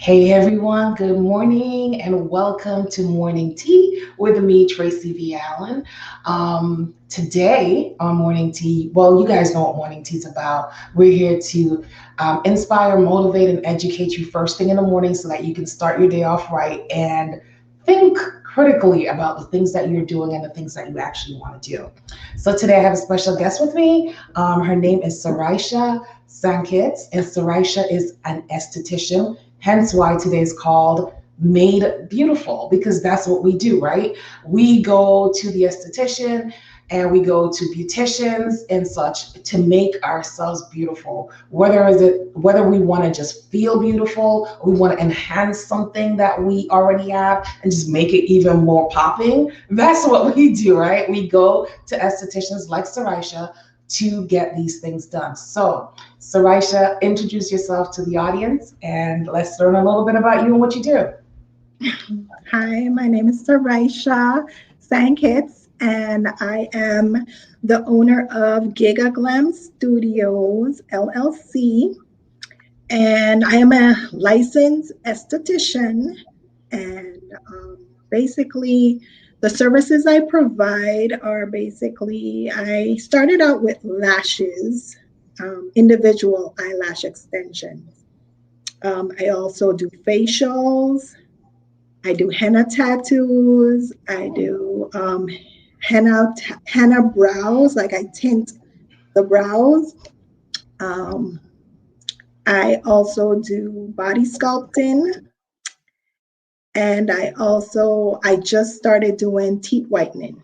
Hey everyone, good morning and welcome to Morning Tea with me, Tracy V. Allen. Today on Morning Tea, well, you guys know what Morning Tea is about. We're here to inspire, motivate, and educate you first thing in the morning so that you can start your day off right and think critically about the things that you're doing and the things that you actually want to do. So today I have a special guest with me. Her name is Soraisha Sankitts, and Soraisha is an esthetician. Hence why today is called Made Beautiful, because that's what we do, right? We go to the esthetician and we go to beauticians and such to make ourselves beautiful. Whether we want to just feel beautiful, or we want to enhance something that we already have and just make it even more popping. That's what we do, right? We go to estheticians like Soraisha to get these things done. So Soraisha, introduce yourself to the audience and let's learn a little bit about you and what you do. Hi, my name is Soraisha Sankitts, and I am the owner of Giga Glam Studios LLC. And I am a licensed esthetician. And basically, the services I provide are basically I started out with lashes, individual eyelash extensions. I also do facials. I do henna tattoos. I do henna brows, like I tint the brows. Um, I also do body sculpting, and I just started doing teeth whitening.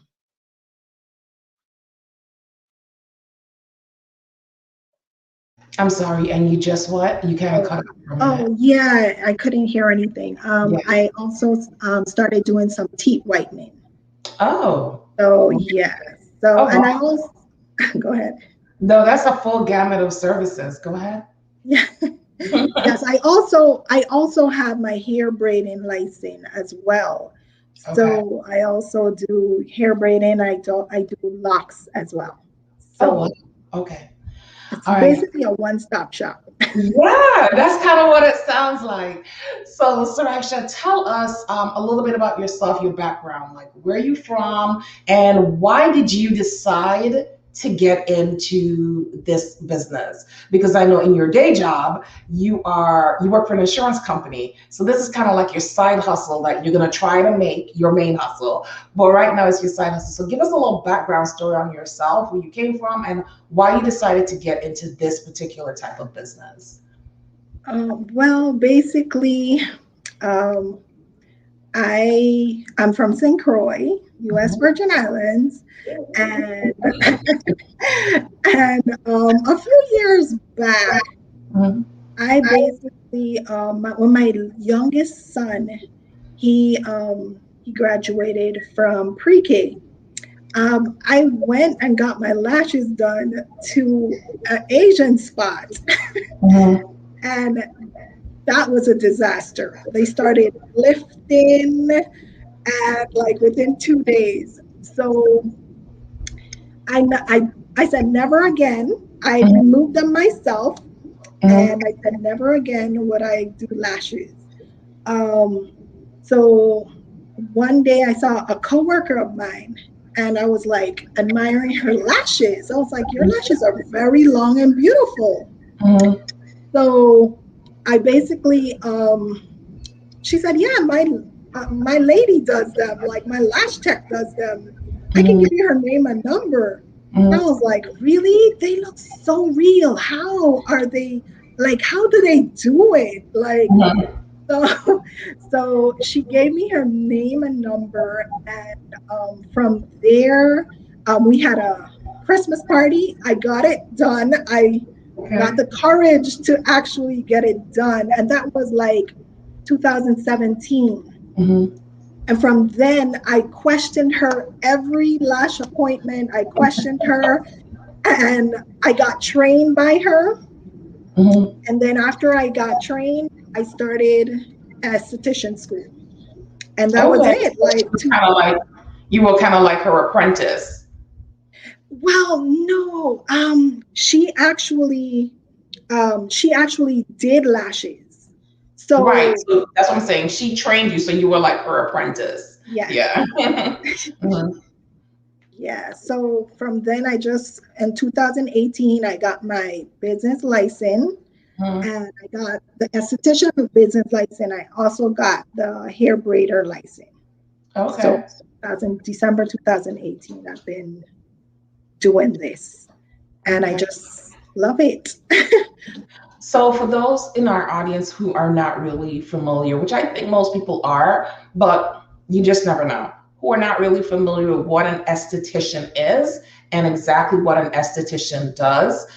I'm sorry, and you just what? You kind of Oh, cut out for a minute. oh yeah, I couldn't hear anything. Yeah. I also started doing some teeth whitening. Oh. So yeah. So Oh, and I wow. also go ahead. No, that's a full gamut of services. Go ahead. Yeah. Yes, I also have my hair braiding license as well. Okay. So I also do hair braiding. I do locks as well. Oh, wow. So Okay. it's All right. basically a one-stop shop. Yeah, that's kind of what it sounds like. So, Suraksha, tell us a little bit about yourself, your background, like where you from, and why did you decide to get into this business? Because I know in your day job, you work for an insurance company. So this is kind of like your side hustle that you're gonna try to make your main hustle. But right now it's your side hustle. So give us a little background story on yourself, where you came from, and why you decided to get into this particular type of business. Well, basically, um, I'm from St. Croix, U.S. Mhm. Virgin Islands, and and a few years back, Mhm. I basically when my youngest son he graduated from pre-K. I went and got my lashes done to an Asian spot, Mhm. and that was a disaster. They started lifting, and like within 2 days. So I said never again. I Mhm. removed them myself, Mhm. and I said never again would I do lashes. Um, so one day I saw a coworker of mine and I was like admiring her lashes. I was like, your lashes are very long and beautiful. Mhm. So I basically, she said, yeah, my lady does them. Like my lash tech does them. I can Mhm. give you her name and number. I Mhm. was like, really? They look so real. How are they? Like, how do they do it? Like, Mhm. so, so she gave me her name and number, and from there, we had a Christmas party. I got it done. I got Okay. the courage to actually get it done, and that was like 2017. Mhm. And from then, I questioned her every lash appointment. I questioned her, and I got trained by her. Mhm. And then after I got trained, I started esthetician school. And that was Okay. it. So she was kind of like you were kind of like her apprentice. Well, no, she actually did lashes. Right. So So that's what I'm saying. She trained you, so you were like her apprentice. yes. Yeah. Mhm. Yeah, so from then I just in 2018 I got my business license Mhm. and I got the esthetician business license. I also got the hair braider license. So Okay. 2000, December 2018 I've been doing this and I Okay. just love it. So, for those in our audience who are not really familiar, which I think most people are, but you just never know, who are not really familiar with what an esthetician is and exactly what an esthetician does,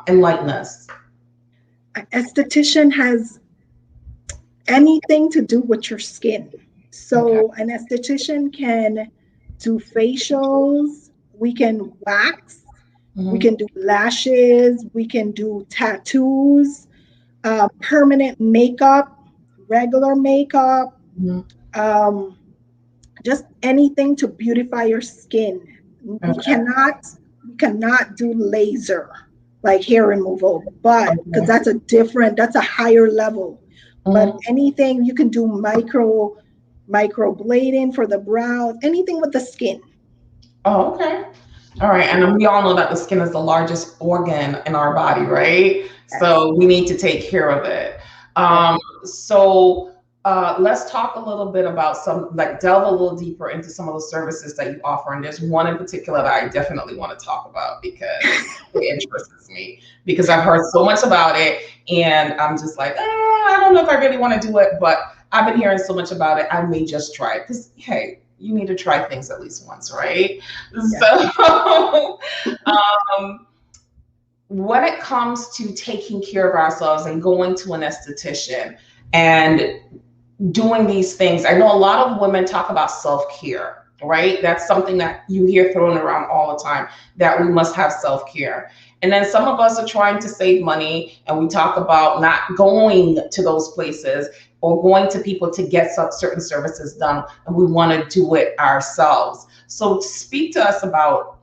enlighten us. An esthetician has anything to do with your skin. Okay. So an esthetician can do facials, we can wax, we Hmm. can do lashes, we can do tattoos, permanent makeup, regular makeup, Hmm. um, just anything to beautify your skin. We Okay. cannot we cannot do laser like hair removal, but because Okay. that's a higher level. But Hmm. anything you can do microblading for the brows, anything with the skin. Oh, okay. All right. And then we all know that the skin is the largest organ in our body, right? Yes. So we need to take care of it. Yes. So let's talk a little bit about like delve a little deeper into some of the services that you offer. And there's one in particular that I definitely want to talk about because it interests me because I've heard so much about it. And I'm just like, I don't know if I really want to do it, but I've been hearing so much about it. I may just try it because, hey, you need to try things at least once, right? Yes. So, um, when it comes to taking care of ourselves and going to an esthetician and doing these things, I know a lot of women talk about self care, right? That's something that you hear thrown around all the time that we must have self care. And then some of us are trying to save money and we talk about not going to those places or going to people to get certain services done and we want to do it ourselves. So speak to us about,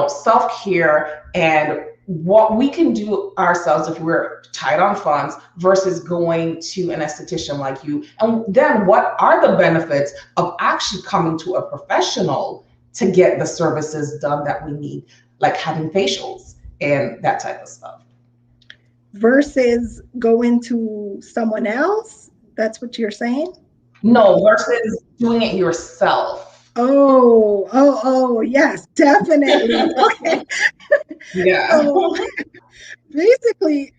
self care and what we can do ourselves if we're tight on funds versus going to an esthetician like you. And then what are the benefits of actually coming to a professional to get the services done that we need, like having facials and that type of stuff? Versus going to someone else. That's what you're saying? No, versus doing it yourself. Oh, yes, definitely. Okay. Yeah. So basically,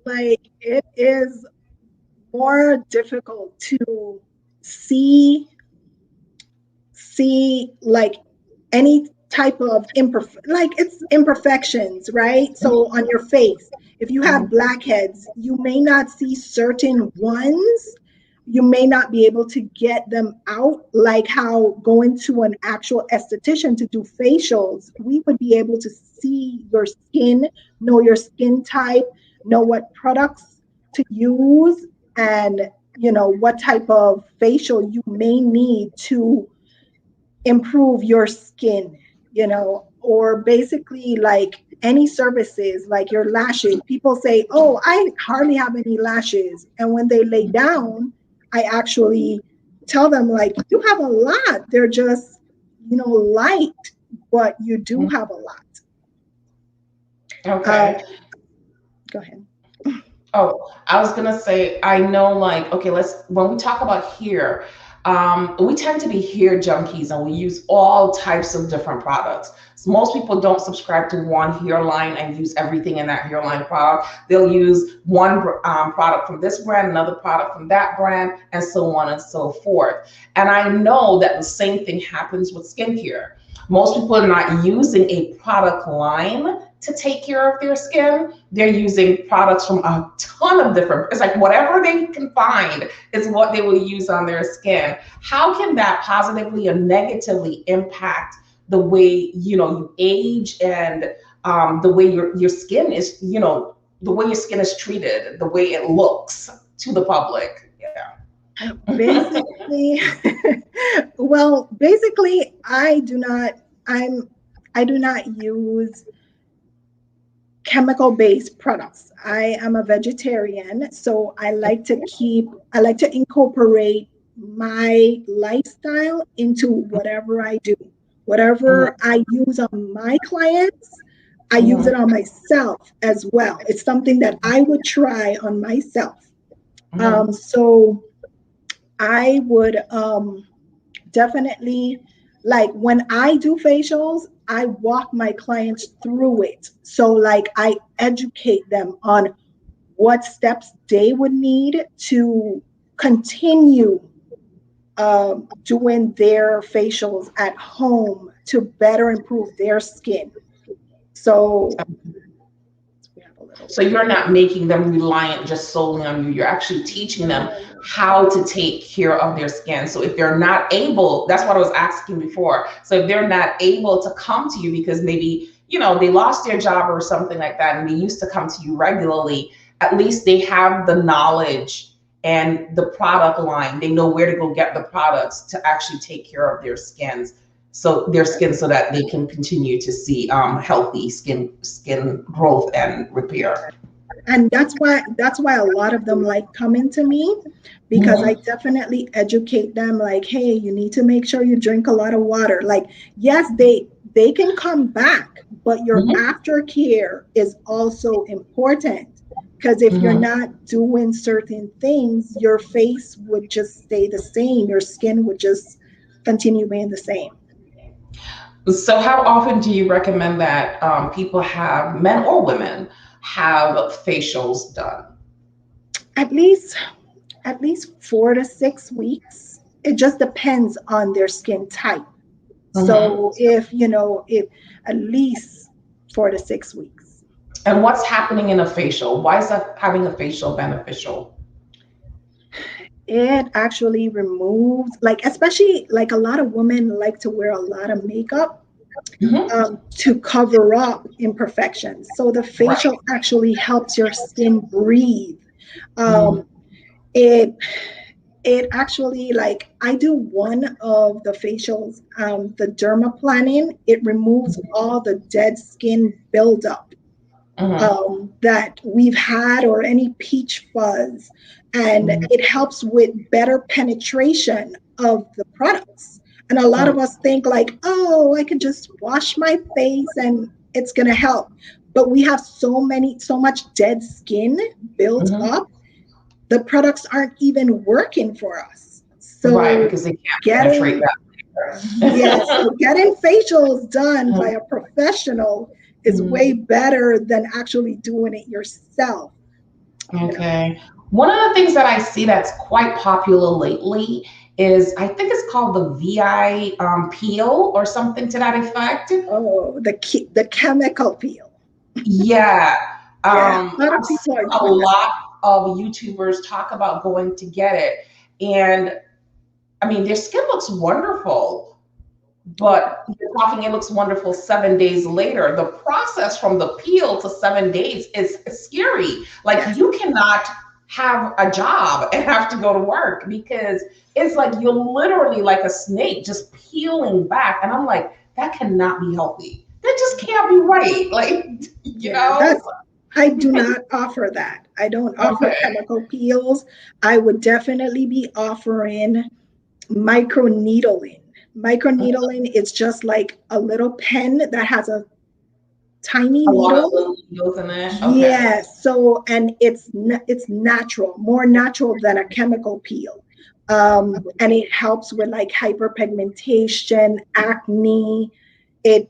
like it is more difficult to see like any type of like it's imperfections, right? So on your face, if you have blackheads, you may not see certain ones, you may not be able to get them out, like how going to an actual esthetician to do facials, we would be able to see your skin, know your skin type, know what products to use, and what type of facial you may need to improve your skin, or basically like any services like your lashes. People say, oh, I hardly have any lashes. And when they lay down, I actually tell them, like, you have a lot. They're just, light, but you do have a lot. Uh, Okay. Go ahead. Oh, I was gonna say, I know, like, okay, when we talk about hair, we tend to be hair junkies and we use all types of different products. So most people don't subscribe to one hairline and use everything in that hairline product. They'll use one product from this brand, another product from that brand, and so on and so forth. And I know that the same thing happens with skincare. Most people are not using a product line to take care of their skin. They're using products from a ton of different, it's like whatever they can find is what they will use on their skin. How can that positively or negatively impact the way, you age and the way your skin is, the way your skin is treated, the way it looks to the public? Yeah. Basically, well, basically, I'm I do not use chemical-based products. I am a vegetarian, so I like to incorporate my lifestyle into whatever I do. Mhm, Whatever I use on my clients, I use mhm, it on myself as well. It's something that I would try on myself. mhm. So I would definitely, like when I do facials, I walk my clients through it. So like I educate them on what steps they would need to continue doing their facials at home to better improve their skin. So we have a little So you're not making them reliant just solely on you. You're actually teaching them bit. how to take care of their skin. So if they're not able, that's what I was asking before. So if they're not able to come to you because maybe, they lost their job or something like that and they used to come to you regularly, at least they have the knowledge and the product line. They know where to go get the products to actually take care of their skin so that they can continue to see healthy skin growth and repair. And that's why a lot of them like coming to me, because I Mhm, definitely educate them like, hey, you need to make sure you drink a lot of water. Like, yes, they can come back, but your mhm, aftercare is also important, because if you're mhm. not doing certain things, your face would just stay the same, your skin would just continue being the same. So how often do you recommend that people have, men or women, have facials done? At least at least 4 to 6 weeks. It just depends on their skin type. Mhm. So if at least 4 to 6 weeks. And what's happening in a facial? Why is that having a facial beneficial? It actually removes, like, especially like a lot of women like to wear a lot of makeup Mhm. to cover up imperfections. So the Right. facial actually helps your skin breathe. Mhm. Um, it it actually, like, I do one of the facials, the dermaplaning. It removes all the dead skin buildup Mhm. that we've had, or any peach fuzz, and Mhm. it helps with better penetration of the products. And a lot of Mhm. us think like, oh, I can just wash my face and it's going to help. But we have so much dead skin built Mhm. up, the products aren't even working for us. Right, So because they can't penetrate getting, yes, that. so getting facials done by a professional is way Mhm. better than actually doing it yourself. You know. Okay. One of the things that I see that's quite popular lately is I think it's called the VI peel or something to that effect. Oh, the chemical peel. Yeah. Yeah, a lot of I've people are seen a doing that. lot of YouTubers talk about going to get it. And I mean, their skin looks wonderful, Yeah. but you're talking it looks wonderful 7 days later. The process from the peel to 7 days is scary. Like Yes. you cannot have a job and have to go to work because it's like you're literally like a snake just peeling back. And I'm like, that cannot be healthy. That just can't be right. Like, you Yeah, know? that's I do not offer that. I don't offer Okay. chemical peels. I would definitely be offering microneedling. Microneedling is just like a little pen that has a tiny A lot of needle. little needles in it. Okay. Yes, so, and it's natural, more natural than a chemical peel. And it helps with like hyperpigmentation, acne. It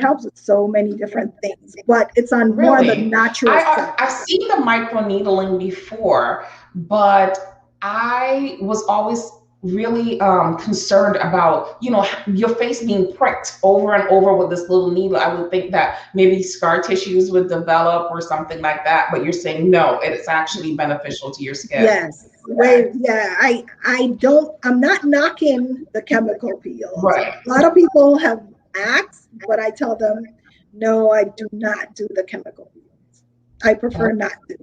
helps with so many different things, but it's on more the Really? natural side. I've seen the microneedling before, but I was always really concerned about, your face being pricked over and over with this little needle. I would think that maybe scar tissues would develop or something like that, but you're saying no, it's actually beneficial to your skin. Yes, way, yeah. I'm not knocking the chemical peels. Right. A lot of people have asked, but I tell them, no, I do not do the chemical peels. I prefer not to.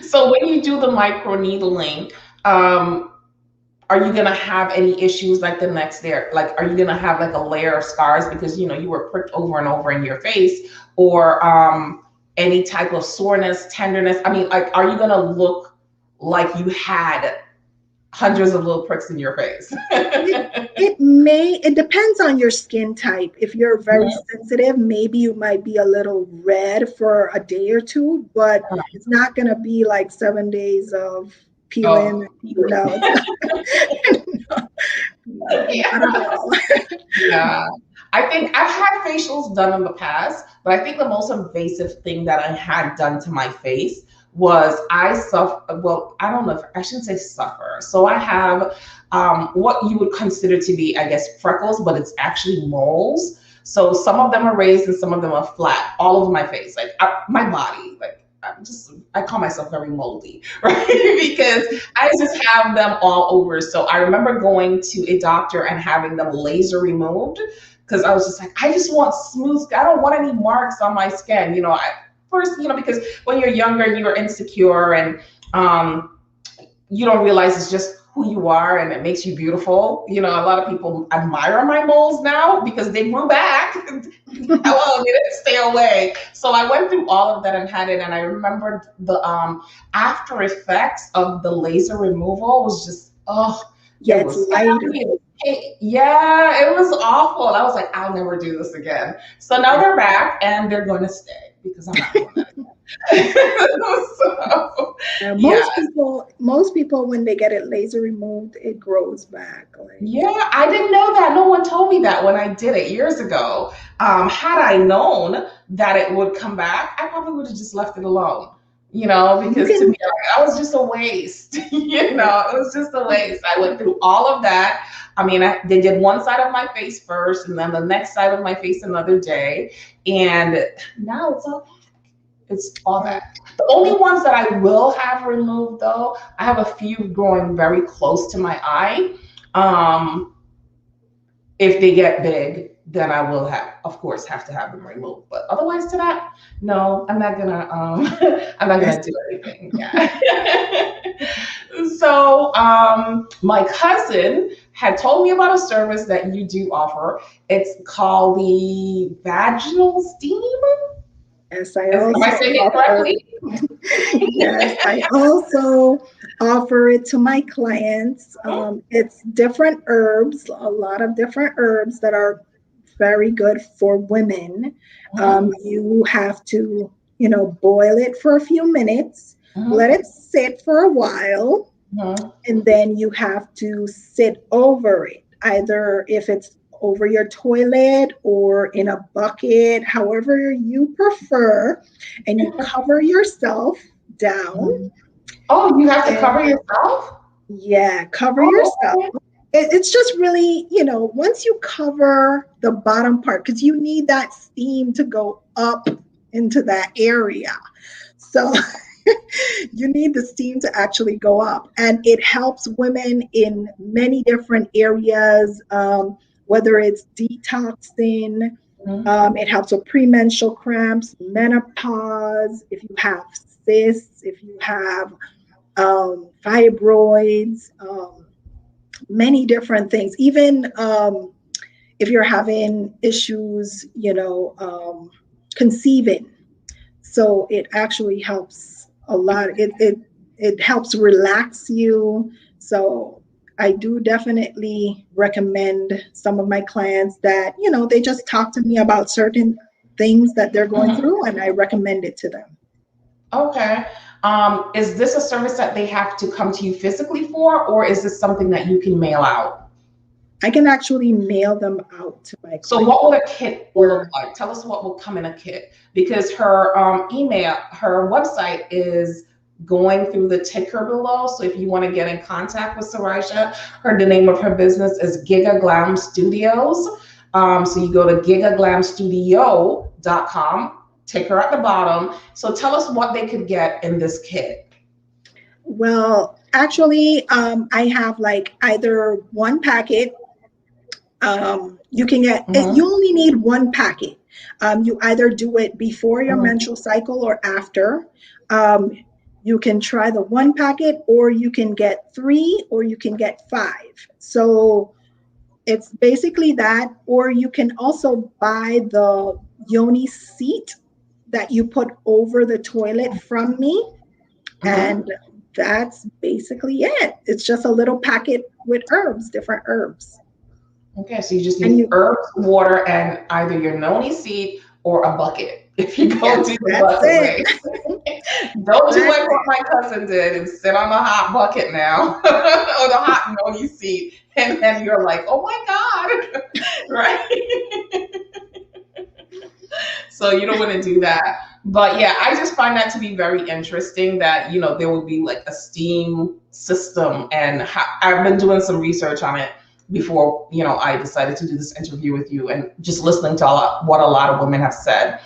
So when you do the microneedling, um, are you gonna have any issues like the next day? Like, are you gonna have like a layer of scars because you were pricked over and over in your face, or any type of soreness, tenderness? I mean, like, are you gonna look like you had hundreds of little pricks in your face? It depends on your skin type. If you're very sensitive, maybe you might be a little red for a day or two, but it's not going to be like 7 days of peeling. Oh, No, it's not. No, yeah. not at all. Yeah. I think I've had facials done in the past, but I think the most invasive thing that I had done to my face was I suffer. Well, I don't know if I shouldn't say suffer. So I have what you would consider to be, I guess, freckles, but it's actually moles. So some of them are raised and some of them are flat, all over my face, like my body. Like I call myself very moldy, right? Because I just have them all over. So I remember going to a doctor and having them laser removed because I was just like, I just want smooth. I don't want any marks on my skin. Because when you're younger, you're insecure and you don't realize it's just who you are and it makes you beautiful. A lot of people admire my moles now because they grew back. Well, they didn't stay away. So I went through all of that and had it. And I remembered the after effects of the laser removal was just, Yeah, it it's was lighter. yeah, it was awful. And I was like, I'll never do this again. So now they're back and they're going to stay because I'm not doing that again. So, yeah. Most people, when they get it laser removed, it grows back. Like, Yeah, I didn't know that. No one told me that when I did it years ago. Had I known that it would come back, I probably would have just left it alone. you Because to can, me, that was just a waste. It was just a waste. I went through all of that. I mean, they did one side of my face first, and then the next side of my face another day, and now it's all that. The only ones that I will have removed, though, I have a few growing very close to my eye. Um, if they get big, then I will of course, have to have them removed. But otherwise, to that, no, I'm not gonna. I'm not gonna do anything. Yeah. So, my cousin had told me about a service that you do offer. It's called the vaginal steam. yes, I Am I also saying it offer. correctly? Yes, I also offer it to my clients. It's different herbs, a lot of different herbs that are very good for women. Mhm, You have to, boil it for a few minutes, let mhm, it sit for a while, mhm. and then you have to sit over it, either if it's over your toilet or in a bucket, however you prefer, and you cover yourself down. Oh, you have to And cover yourself? yeah, cover Oh, yourself. okay. It's just really, once you cover the bottom part, because you need that steam to go up into that area. So you need the steam to actually go up. And it helps women in many different areas, whether it's detoxing, Mhm. it helps with premenstrual cramps, menopause, if you have cysts, if you have fibroids, many different things. Even if you're having issues, conceiving. So it actually helps a lot. It helps relax you. So I do definitely recommend some of my clients that, they just talk to me about certain things that they're going Mhm. through, and I recommend it to them. Okay. Is this a service that they have to come to you physically for, or is this something that you can mail out? I can actually mail them out to my So clients. what will a kit look Or like? Tell us what will come in a kit because her website is going through the ticker below. So if you want to get in contact with Soraisha, the name of her business is Giga Glam Studios. So you go to gigaglamstudio.com, ticker at the bottom. So tell us what they could get in this kit. Well, actually, I have like either one packet. You can get it. You Mm-hmm. only need one packet. You either do it before your Mm-hmm. menstrual cycle or after. Um, You can try the 1 packet, or you can get 3, or you can get 5. So it's basically that, or you can also buy the yoni seat that you put over the toilet from me. Mm-hmm. And that's basically it. It's just a little packet with herbs, different herbs. Okay, so you just And need you, herbs, water, and either your noni seed or a bucket if you go yes, to the that's bucket it. way. Don't do That's like what it. my cousin did and sit on the hot bucket now or the hot noni seed, and then you're like, oh my God, right? So you don't want to do that. But yeah, I just find that to be very interesting that, there would be like a steam system. And I've been doing some research on it before, I decided to do this interview with you, and just listening to what a lot of women have said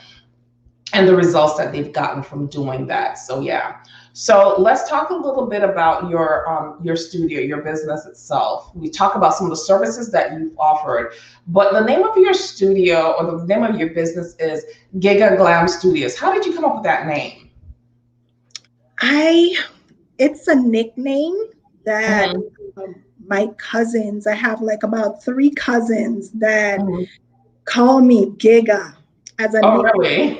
and the results that they've gotten from doing that. So yeah. So let's talk a little bit about your studio, your business itself. We talk about some of the services that you've offered, but the name of your studio or the name of your business is Giga Glam Studios. How did you come up with that name? I it's a nickname that Mm-hmm. my cousins, I have like about 3 cousins that Mm-hmm. call me Giga as a Oh, nickname. really?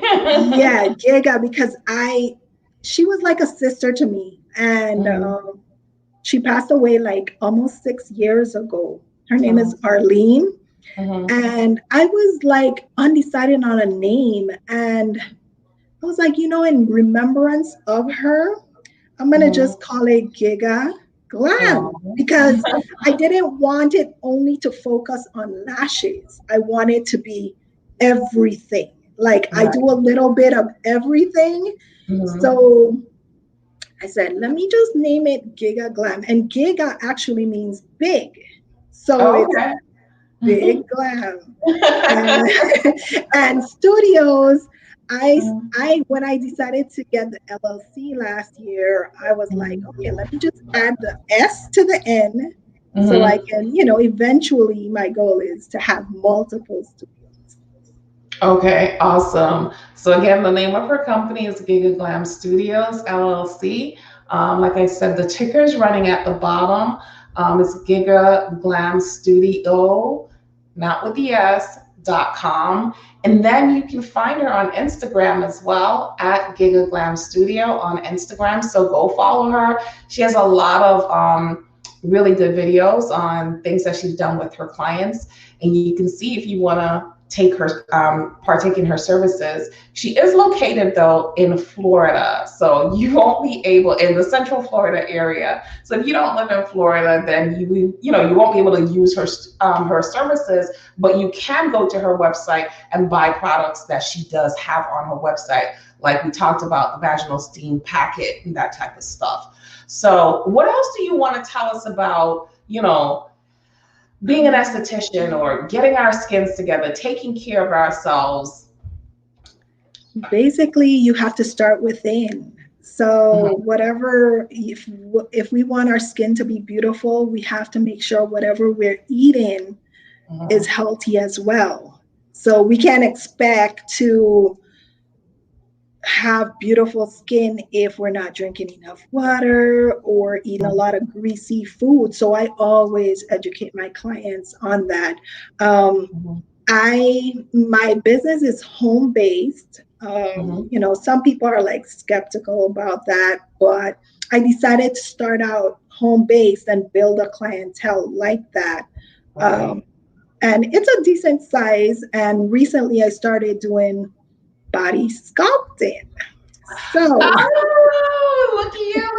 Yeah, Giga, because she was like a sister to me. And Mm-hmm. she passed away like almost 6 years ago. Her name is Oh, Arlene. mm-hmm. And I was like undecided on a name. And I was like, in remembrance of her, I'm going to Mm-hmm. just call it Giga Glam, Oh. because I didn't want it only to focus on lashes. I wanted to be everything. Like I Right. do a little bit of everything. Mm-hmm. So I said, let me just name it Giga Glam. And Giga actually means big. So Oh, it's okay. Big Glam. And, and studios, I when I decided to get the LLC last year, I was like, okay, let me just add the S to the N, so I Mm-hmm. can, eventually my goal is to have multiple studios. Okay, awesome. So again, the name of her company is Giga Glam Studios LLC. Like I said, the ticker is running at the bottom. It's Giga Glam Studio, not with the S.com. And then you can find her on Instagram as well at Giga Glam Studio on Instagram. So go follow her. She has a lot of really good videos on things that she's done with her clients. And you can see if you want to partake in her services. She is located though in Florida, so you won't be able in the Central Florida area. So if you don't live in Florida, then you won't be able to use her services, but you can go to her website and buy products that she does have on her website, like we talked about the vaginal steam packet and that type of stuff. So what else do you want to tell us about, being an esthetician or getting our skins together, taking care of ourselves? Basically, you have to start within. So Mhm, whatever, if we want our skin to be beautiful, we have to make sure whatever we're eating is mhm, healthy as well. So we can't expect to have beautiful skin if we're not drinking enough water or eating a mhm, lot of greasy food. So I always educate my clients on that. mhm, My business is home based. mhm. Some people are like skeptical about that, but I decided to start out home based and build a clientele like that. Um, Right. and it's a decent size. And recently I started doing body sculpting. So, Oh, look at you.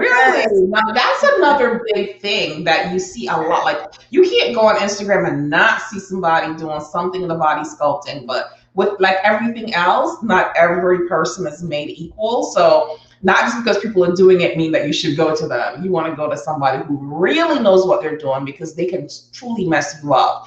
yes, Really? Now that's another big thing that you see a lot. Like you can't go on Instagram and not see somebody doing something in the body sculpting, but with like everything else, not every person is made equal. So not just because people are doing it mean that you should go to them. You want to go to somebody who really knows what they're doing because they can truly mess you up.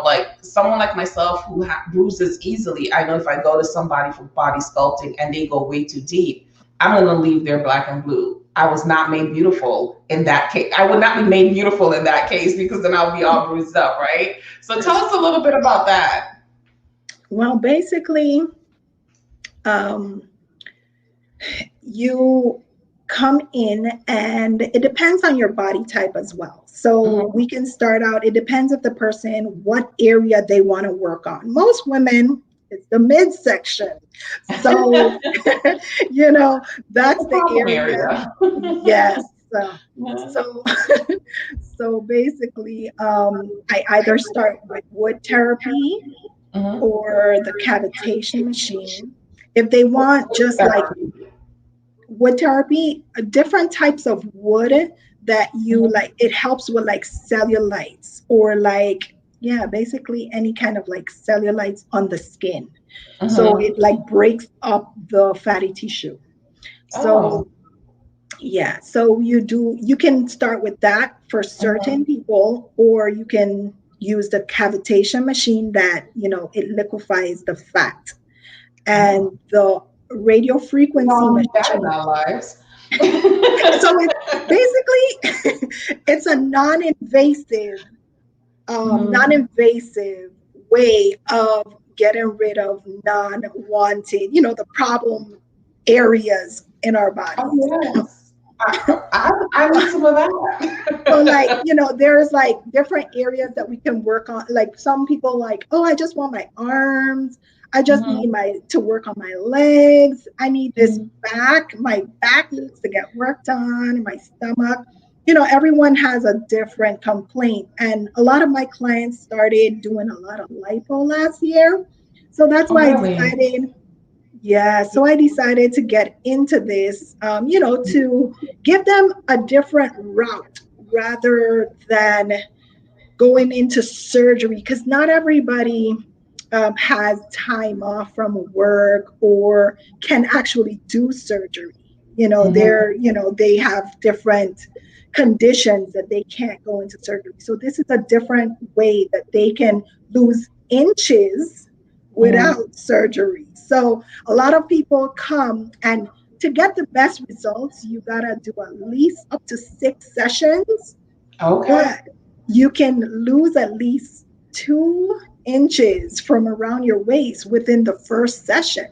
Like someone like myself who bruises easily. I know if I go to somebody for body sculpting and they go way too deep, I'm going to leave there black and blue. I was not made beautiful in that case. I would not be made beautiful in that case because then I'll be all bruised up, right? So tell us a little bit about that. well, basically, um, you come in, and it depends on your body type as well. So Mhm. we can start out, it depends of the person, what area they want to work on. Most women, it's the midsection. So, you know, That's that's a the problem area. area. Yes. Mhm. So, so basically, I either start with wood therapy Mhm. or the cavitation machine. If they want just like Therapy. wood therapy, different types of wood that you Mhm. like, it helps with like cellulites or like, yeah, basically any kind of like cellulites on the skin. So Mhm. it like breaks up the fatty tissue. Oh. So yeah, so you can start with that for certain Mhm. people, or you can use the cavitation machine that, it liquefies the fat. And Oh. the radio We frequency all need that in machine. our lives. So it's basically it's a non-invasive, Mhm. non-invasive way of getting rid of non-wanted, the problem areas in our Oh bodies. yes. I need some of So like, that. there's like different areas that we can work on. Like some people like, oh, I just want my arms. I just need Mhm. my to work on my legs. I need this Mhm. back. My back needs to get worked on, my stomach. Everyone has a different complaint. And a lot of my clients started doing a lot of lipo last year. So that's Oh why I really? decided, yeah, so I decided to get into this, to give them a different route rather than going into surgery, because not everybody has time off from work or can actually do surgery. Mhm. They have different conditions that they can't go into surgery. So this is a different way that they can lose inches without Mhm. surgery. So a lot of people come, and to get the best results, you gotta do at least up to 6 sessions, Okay. but you can lose at least 2 inches from around your waist within the first session.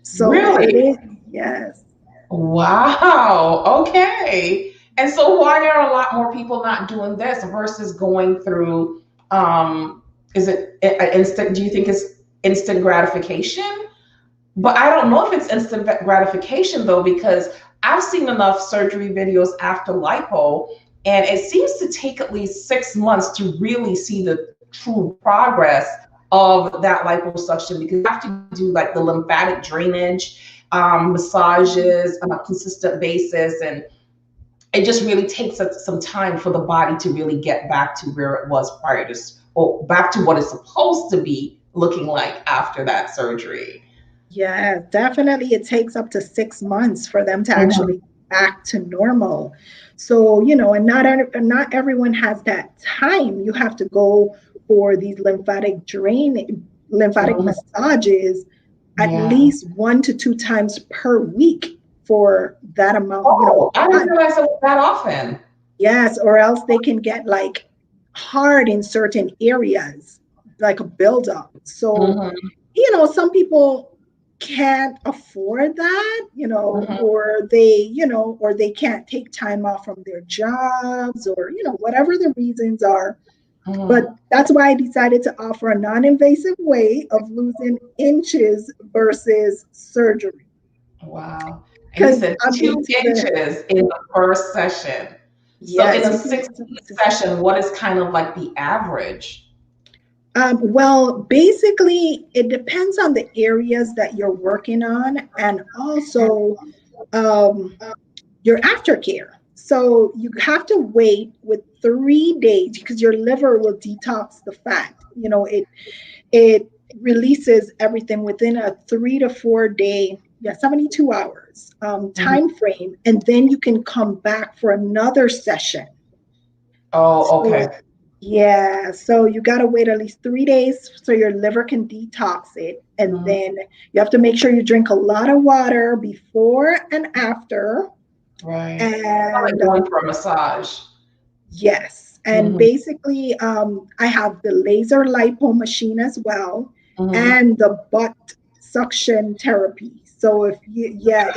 So it Really? is, yes. Wow. Okay. And so why are a lot more people not doing this versus going through is it instant, do you think it's instant gratification? But I don't know if it's instant gratification though, because I've seen enough surgery videos after lipo, and it seems to take at least 6 months to really see the true progress of that liposuction, because you have to do like the lymphatic drainage, massages on a consistent basis, and it just really takes some time for the body to really get back to where it was prior to, or back to what it's supposed to be looking like after that surgery. Yeah, definitely. It takes up to 6 months for them to Mhm. actually back to normal. So, and not everyone has that time. You have to go for these lymphatic Mhm. massages at Yeah. least 1 to 2 times per week for that amount, Oh, I of didn't time. realize it was that often. Yes, or else they can get like hard in certain areas, like a buildup. So, Hmm. some people can't afford that, Hmm. or they can't take time off from their jobs, or, whatever the reasons are. But Hmm. that's why I decided to offer a non-invasive way of losing inches versus surgery. Wow. And you Because said I'm two into the, inches in the first session. So in yes, a you can lose up 6 week to. session, what is kind of like the average? Well, basically, it depends on the areas that you're working on, and also um, your aftercare. So you have to wait with 3 days because your liver will detox the fat. It releases everything within a 3 to 4 day, yeah, 72 hours Mhm. time frame, and then you can come back for another session. Oh, So okay. yeah, so you got to wait at least 3 days so your liver can detox it. And Mhm. then you have to make sure you drink a lot of water before and after. Right. I like And going for a massage. yes, and Hmm. basically, I have the laser lipo machine as well, Hmm. and the butt suction therapies. So if you, yeah,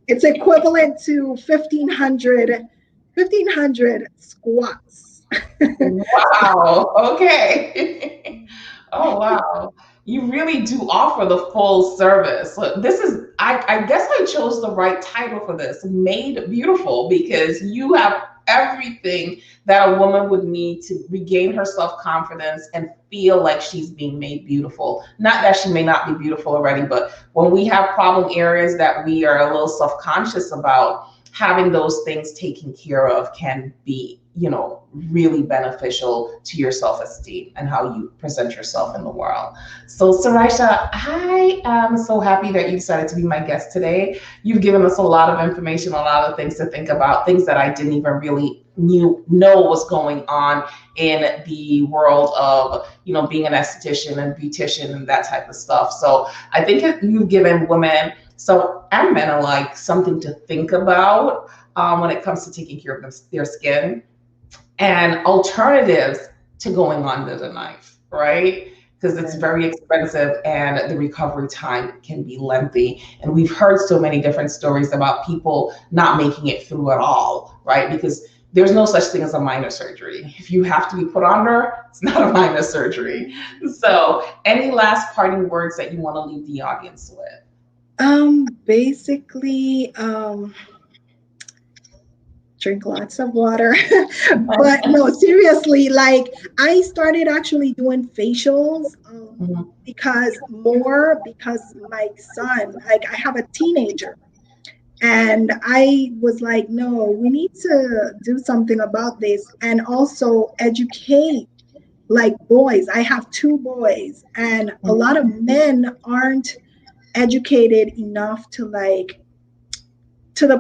it's equivalent to 1,500 squats. Wow. Okay. Oh, wow. You really do offer the full service. Look, this is, I guess I chose the right title for this, Made Beautiful, because you have everything that a woman would need to regain her self confidence and feel like she's being made beautiful. Not that she may not be beautiful already, but when we have problem areas that we are a little self conscious about, having those things taken care of can be, really beneficial to your self-esteem and how you present yourself in the world. So Soraisha, I am so happy that you decided to be my guest today. You've given us a lot of information, a lot of things to think about, things that I didn't even really know was going on in the world of, being an esthetician and beautician and that type of stuff. So I think you've given women, so and men alike, something to think about when it comes to taking care of their skin and alternatives to going under the knife, right? Because it's very expensive and the recovery time can be lengthy. And we've heard so many different stories about people not making it through at all, right? Because there's no such thing as a minor surgery. If you have to be put under, it's not a minor surgery. So any last parting words that you want to leave the audience with? Basically, drink lots of water. But no, seriously, like I started actually doing facials because my son, like I have a teenager, and I was like, no, we need to do something about this and also educate like boys. I have two boys, and a lot of men aren't educated enough to the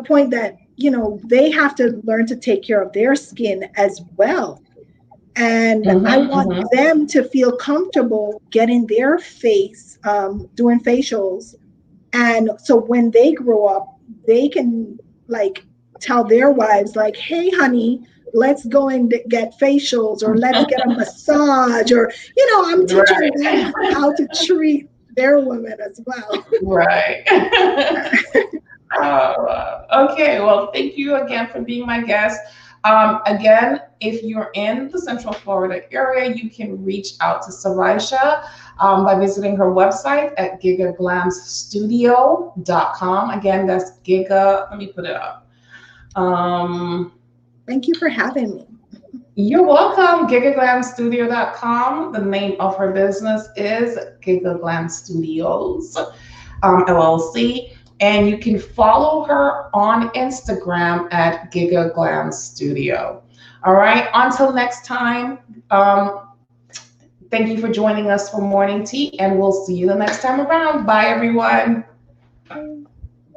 point that they have to learn to take care of their skin as well. And I want them to feel comfortable getting their face doing facials, and so when they grow up they can like tell their wives like, hey honey, let's go and get facials, or let's get a massage, or I'm teaching them how to treat their women as well. Right. Okay, well, thank you again for being my guest. Again, if you're in the Central Florida area, you can reach out to Soraisha by visiting her website at gigaglamstudio.com. Again, that's Giga, let me put it up. Thank you for having me. You're welcome. Gigaglamstudio.com. The name of her business is Giga Glam Studios, LLC. And you can follow her on Instagram at Giga Glam Studio. All right. Until next time, thank you for joining us for Morning Tea, and we'll see you the next time around. Bye, everyone.